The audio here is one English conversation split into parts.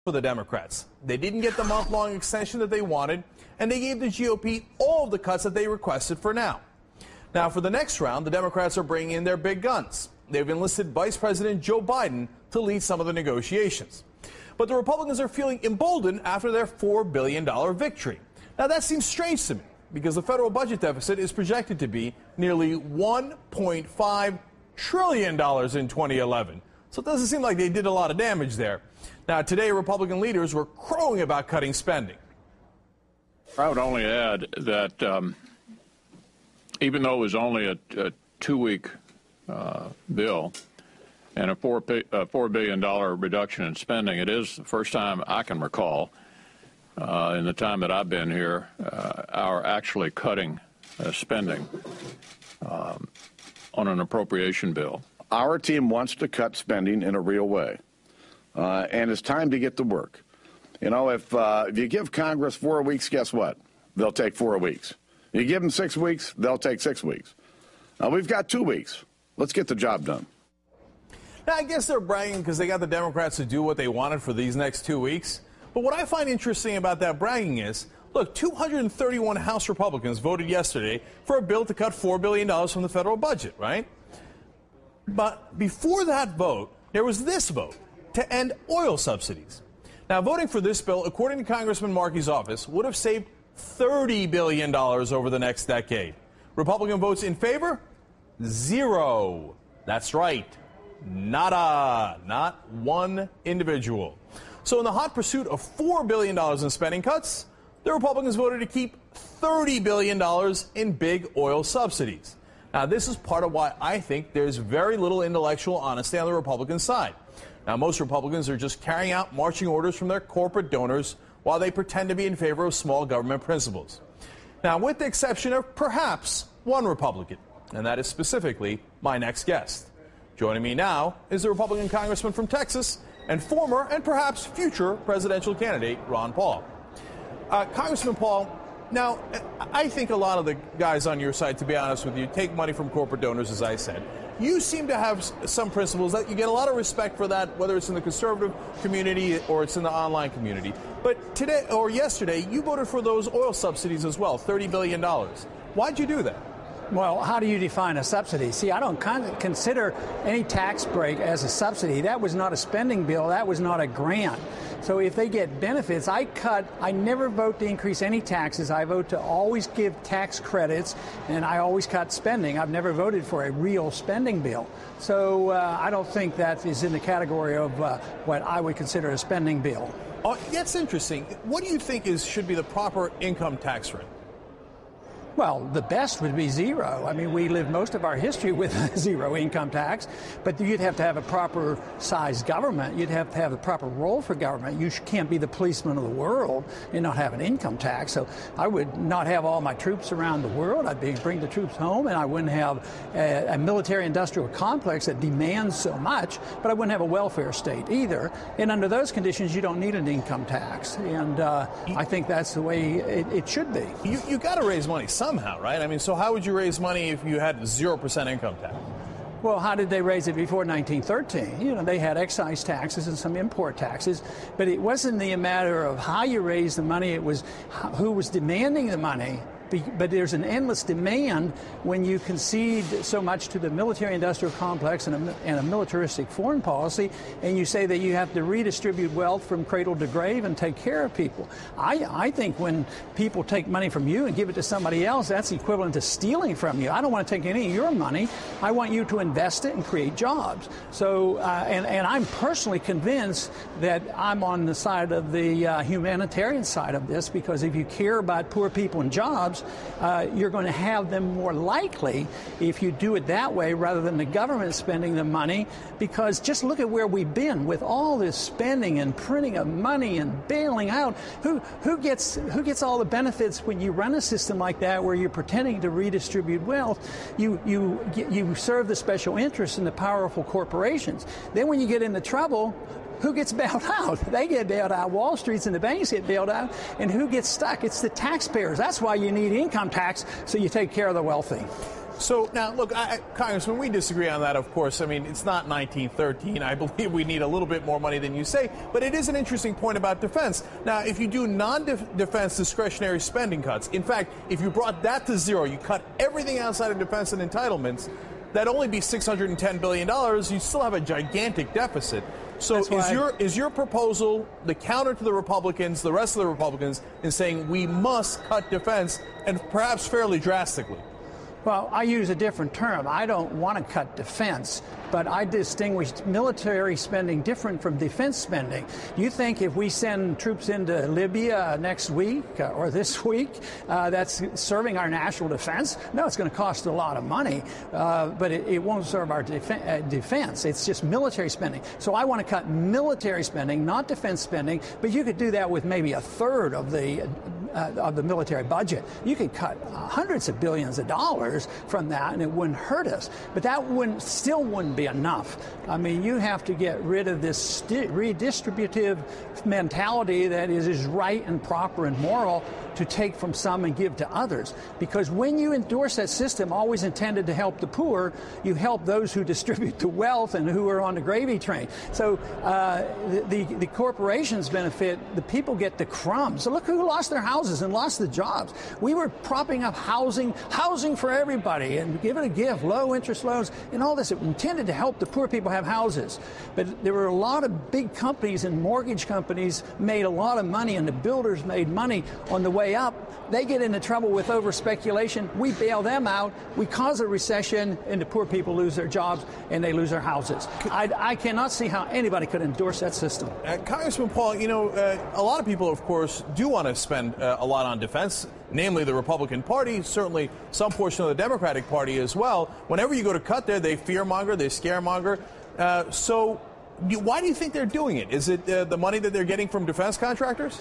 for the Democrats. They didn't get the month-long extension that they wanted, and they gave the GOP all of the cuts that they requested for now. Now, for the next round, the Democrats are bringing in their big guns. They've enlisted Vice President Joe Biden to lead some of the negotiations. But the Republicans are feeling emboldened after their $4 billion victory. Now, that seems strange to me, because the federal budget deficit is projected to be nearly $1.5 trillion in 2011. So it doesn't seem like they did a lot of damage there. Now, today, Republican leaders were crowing about cutting spending. I would only add that even though it was only a two-week bill and a $4 billion reduction in spending, it is the first time I can recall in the time that I've been here, our actually cutting spending on an appropriation bill. Our team wants to cut spending in a real way, and it's time to get to work. You know, if you give Congress 4 weeks, guess what? They'll take 4 weeks. You give them 6 weeks, they'll take 6 weeks. We've got 2 weeks. Let's get the job done. Now, I guess they're bragging because they got the Democrats to do what they wanted for these next 2 weeks. But what I find interesting about that bragging is, look, 231 House Republicans voted yesterday for a bill to cut $4 billion from the federal budget, right? But before that vote, there was this vote to end oil subsidies. Now, voting for this bill, according to Congressman Markey's office, would have saved $30 billion over the next decade. Republican votes in favor? 0. That's right. Nada. Not one individual. So in the hot pursuit of $4 billion in spending cuts, the Republicans voted to keep $30 billion in big oil subsidies. Now, this is part of why I think there's very little intellectual honesty on the Republican side. Now, most Republicans are just carrying out marching orders from their corporate donors while they pretend to be in favor of small government principles. Now, with the exception of perhaps one Republican, and that is specifically my next guest. Joining me now is the Republican congressman from Texas and former and perhaps future presidential candidate Ron Paul. Congressman Paul, now, I think a lot of the guys on your side, to be honest with you, take money from corporate donors, as I said. You seem to have some principles that you get a lot of respect for that, whether it's in the conservative community or it's in the online community. But today or yesterday, you voted for those oil subsidies as well, $30 billion. Why'd you do that? Well, how do you define a subsidy? See, I don't consider any tax break as a subsidy. That was not a spending bill. That was not a grant. So if they get benefits, I never vote to increase any taxes. I vote to always give tax credits, and I always cut spending. I've never voted for a real spending bill. So I don't think that is in the category of what I would consider a spending bill. Oh, that's interesting. What do you think should be the proper income tax rate? Well, the best would be zero. I mean, we lived most of our history with zero income tax, but you'd have to have a proper sized government. You'd have to have the proper role for government. You can't be the policeman of the world and not have an income tax. So I would not have all my troops around the world. I'd bring the troops home, and I wouldn't have a military-industrial complex that demands so much, but I wouldn't have a welfare state either. And under those conditions, you don't need an income tax. And I think that's the way it should be. You got to raise money somehow, right? I mean, so how would you raise money if you had 0% income tax? Well, how did they raise it before 1913? You know, they had excise taxes and some import taxes, but it wasn't the matter of how you raised the money, it was who was demanding the money. But there's an endless demand when you concede so much to the military-industrial complex and a militaristic foreign policy, and you say that you have to redistribute wealth from cradle to grave and take care of people. I think when people take money from you and give it to somebody else, that's equivalent to stealing from you. I don't want to take any of your money. I want you to invest it and create jobs. So, and I'm personally convinced that I'm on the side of the humanitarian side of this, because if you care about poor people and jobs, you're going to have them more likely if you do it that way rather than the government spending the money, because just look at where we've been with all this spending and printing of money and bailing out. Who gets all the benefits when you run a system like that where you're pretending to redistribute wealth? You serve the special interests and the powerful corporations. Then when you get into trouble, who gets bailed out? They get bailed out. Wall Streets and the banks get bailed out. And who gets stuck? It's the taxpayers. That's why you need income tax, so you take care of the wealthy. So now, look, Congressman, we disagree on that, of course. I mean, it's not 1913. I believe we need a little bit more money than you say, but it is an interesting point about defense. Now, if you do non-defense discretionary spending cuts, in fact, if you brought that to zero, you cut everything outside of defense and entitlements, that'd only be $610 billion. You still have a gigantic deficit. So is your proposal the counter to the Republicans, the rest of the Republicans, in saying we must cut defense, and perhaps fairly drastically? Well, I use a different term. I don't want to cut defense, but I distinguish military spending different from defense spending. You think if we send troops into Libya next week or this week, that's serving our national defense? No, it's going to cost a lot of money, but it won't serve our defense. It's just military spending. So I want to cut military spending, not defense spending, but you could do that with maybe a third of the military budget. You could cut hundreds of billions of dollars from that, and it wouldn't hurt us. But that still wouldn't be enough. I mean, you have to get rid of this redistributive mentality that is right and proper and moral to take from some and give to others. Because when you endorse that system, always intended to help the poor, you help those who distribute the wealth and who are on the gravy train. So the corporations benefit, the people get the crumbs. So look who lost their houses and lost the jobs. We were propping up housing for everybody and give it a gift, low interest loans and all this. It intended to help the poor people have houses. But there were a lot of big companies and mortgage companies made a lot of money, and the builders made money on the way up. They get into trouble with over speculation. We bail them out. We cause a recession, and the poor people lose their jobs and they lose their houses. I cannot see how anybody could endorse that system. Congressman Paul, you know, a lot of people, of course, do want to spend a lot on defense, namely the Republican Party, certainly some portion of the Democratic Party as well. Whenever you go to cut there, they fearmonger, they scaremonger. So why do you think they're doing it? Is it the money that they're getting from defense contractors?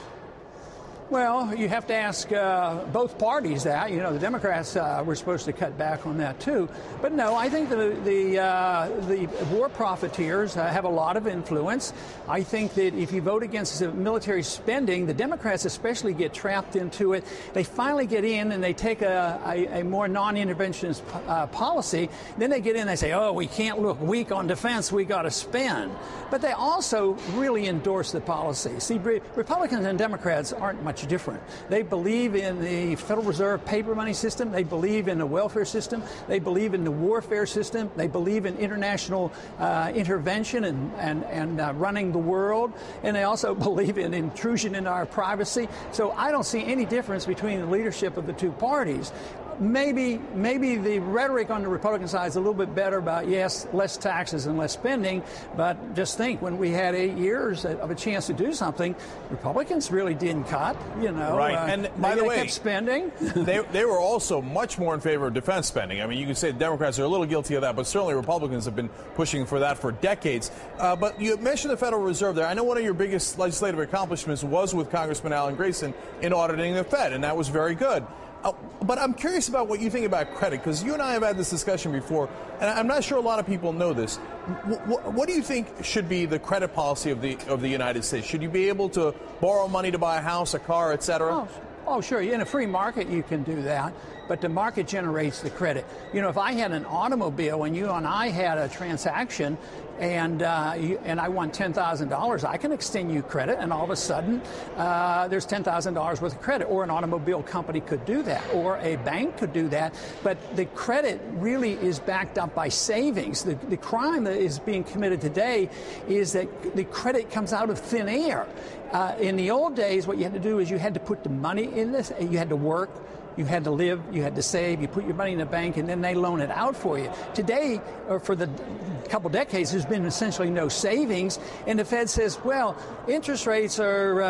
Well, you have to ask both parties that. You know, the Democrats were supposed to cut back on that too. But no, I think the war profiteers have a lot of influence. I think that if you vote against military spending, the Democrats especially get trapped into it. They finally get in and they take a more non-interventionist policy. Then they get in and they say, oh, we can't look weak on defense, we got to spend. But they also really endorse the policy. See, Republicans and Democrats aren't much different. They believe in the Federal Reserve paper money system. They believe in the welfare system. They believe in the warfare system. They believe in international intervention and running the world. And they also believe in intrusion into our privacy. So I don't see any difference between the leadership of the two parties. Maybe the rhetoric on the Republican side is a little bit better about, yes, less taxes and less spending, but just think, when we had 8 years of a chance to do something, Republicans really didn't cut, you know. Right, and by the way, kept spending. they were also much more in favor of defense spending. I mean, you can say the Democrats are a little guilty of that, but certainly Republicans have been pushing for that for decades. But you mentioned the Federal Reserve there. I know one of your biggest legislative accomplishments was with Congressman Alan Grayson in auditing the Fed, and that was very good. But I'm curious about what you think about credit, because you and I have had this discussion before, and I'm not sure a lot of people know this. What do you think should be the credit policy of the United States? Should you be able to borrow money to buy a house, a car, et cetera? Oh, sure. In a free market, you can do that. But the market generates the credit. You know, if I had an automobile and you and I had a transaction and I want $10,000, I can extend you credit, and all of a sudden there's $10,000 worth of credit. Or an automobile company could do that, or a bank could do that. But the credit really is backed up by savings. The crime that is being committed today is that the credit comes out of thin air. In the old days, what you had to do is you had to put the money in this, you had to work, you had to live, you had to save, you put your money in the bank, and then they loan it out for you. Today, or for the couple decades, there's been essentially no savings, and the Fed says, well, interest rates are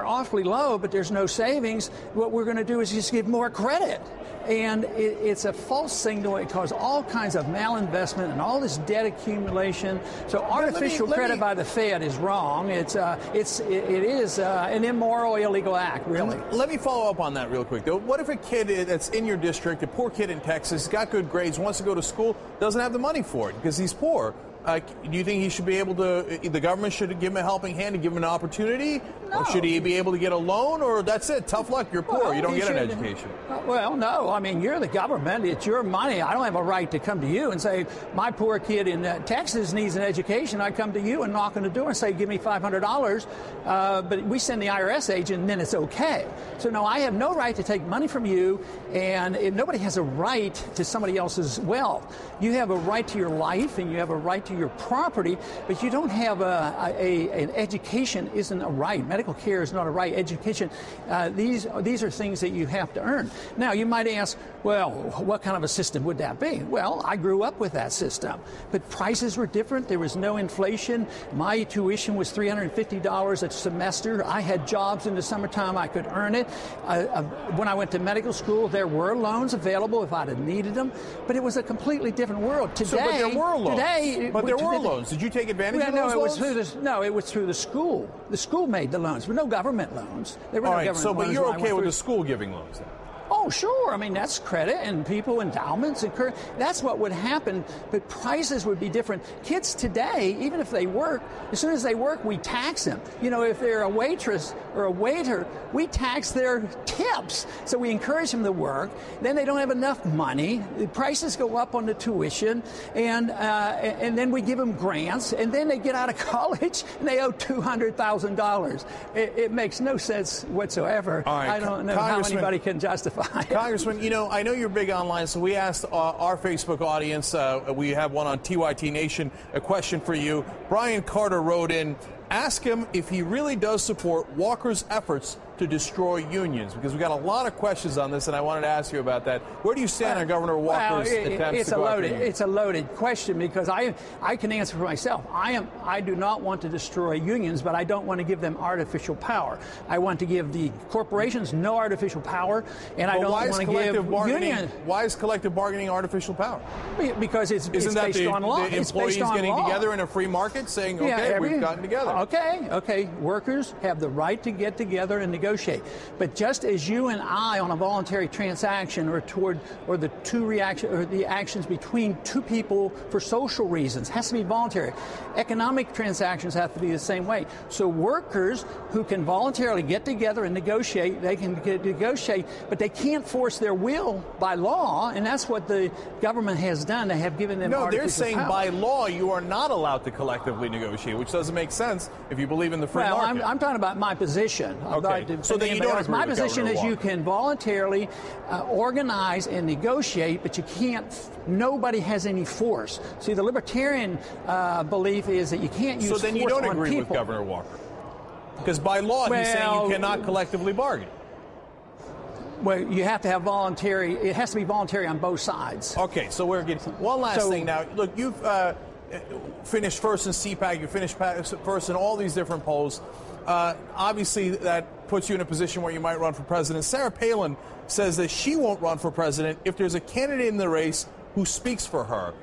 awfully low, but there's no savings. What we're going to do is just give more credit. And it's a false signal. It causes all kinds of malinvestment and all this debt accumulation. So artificial credit by the Fed is wrong. It is an immoral, illegal act, really. Let me follow up on that real quick, though. What if a kid that's in your district, a poor kid in Texas, got good grades, wants to go to school, doesn't have the money for it because he's poor? Do you think he should be able to, the government should give him a helping hand and give him an opportunity? No. Or should he be able to get a loan? Or that's it, tough luck, you're poor, you don't get an education? Well, no. I mean, you're the government. It's your money. I don't have a right to come to you and say, my poor kid in Texas needs an education. I come to you and knock on the door and say, give me $500. But we send the IRS agent and then it's okay. So, no, I have no right to take money from you, and nobody has a right to somebody else's wealth. You have a right to your life and you have a right to your property, but you don't have an education isn't a right. Medical care is not a right. Education, these are things that you have to earn. Now, you might ask, well, what kind of a system would that be? Well, I grew up with that system, but prices were different. There was no inflation. My tuition was $350 a semester. I had jobs in the summertime. I could earn it. When I went to medical school, there were loans available if I'd have needed them, but it was a completely different world. Today, but there were loans. Today, but there were loans. Did you take advantage of those loans? It was through the school. The school made the loans, but no government loans. There were no government loans. But you're okay with the school giving loans then? Oh, sure. I mean, that's credit, and people, endowments, and that's what would happen, but prices would be different. Kids today, even if they work, as soon as they work, we tax them. You know, if they're a waitress or a waiter, we tax their tips. So we encourage them to work. Then they don't have enough money. The prices go up on the tuition, and then we give them grants, and then they get out of college, and they owe $200,000. It makes no sense whatsoever. All right. I don't know how anybody can justify. Congressman, you know, I know you're big online, so we asked our Facebook audience, we have one on TYT Nation, a question for you. Brian Carter wrote in, ask him if he really does support Walker's efforts to destroy unions, because we got a lot of questions on this, and I wanted to ask you about that. Where do you stand on Governor Walker's attempts to go after unions? It's a loaded question, because I can answer for myself. I do not want to destroy unions, but I don't want to give them artificial power. I want to give the corporations no artificial power, and I don't want to give unions. Why is collective bargaining artificial power? Because it's based on law. The employees getting together in a free market saying, okay, we've gotten together. Okay. Workers have the right to get together and negotiate. But just as you and I on a voluntary transaction or the actions between two people for social reasons has to be voluntary. Economic transactions have to be the same way. So workers who can voluntarily get together and negotiate, they can negotiate, but they can't force their will by law, and that's what the government has done. They have given them No, artificial they're saying power. by law you are not allowed to collectively negotiate, which doesn't make sense if you believe in the free market. I'm talking about my position. Okay. So then you don't agree My with position Governor is Walker. you can voluntarily organize and negotiate, but you can't. Nobody has any force. See, the Libertarian belief is that you can't use force on people. So then you don't agree with Governor Walker? Because by law he's saying you cannot collectively bargain. Well, you have to have voluntary. It has to be voluntary on both sides. Okay, so we're getting one last thing now. Look, you've finished first in CPAC. You finished first in all these different polls. Obviously, that puts you in a position where you might run for president. Sarah Palin says that she won't run for president if there's a candidate in the race who speaks for her.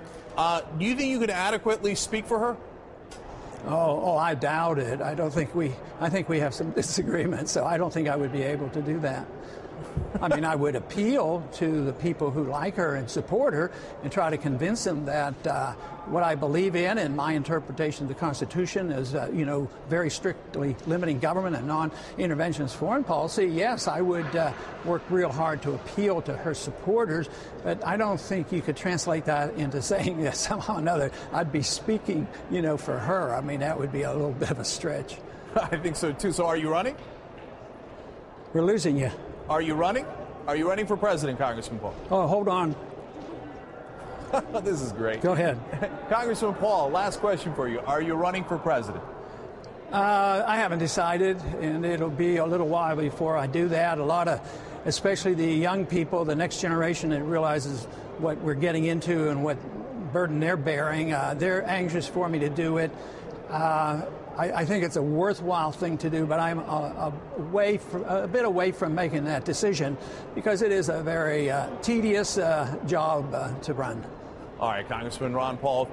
Do you think you could adequately speak for her? Oh, I doubt it. I think we have some disagreements, so I don't think I would be able to do that. I mean, I would appeal to the people who like her and support her and try to convince them that what I believe in and my interpretation of the Constitution is, very strictly limiting government and non-interventionist foreign policy. Yes, I would work real hard to appeal to her supporters, but I don't think you could translate that into saying that somehow or another I'd be speaking, for her. I mean, that would be a little bit of a stretch. I think so, too. So are you running? We're losing you. Are you running? Are you running for president, Congressman Paul? Oh, hold on. This is great. Go ahead. Congressman Paul, last question for you. Are you running for president? I haven't decided, and it'll be a little while before I do that. A lot of, especially the young people, the next generation that realizes what we're getting into and what burden they're bearing, they're anxious for me to do it. I think it's a worthwhile thing to do, but I'm a bit away from making that decision because it is a very tedious job to run. All right, Congressman Ron Paul.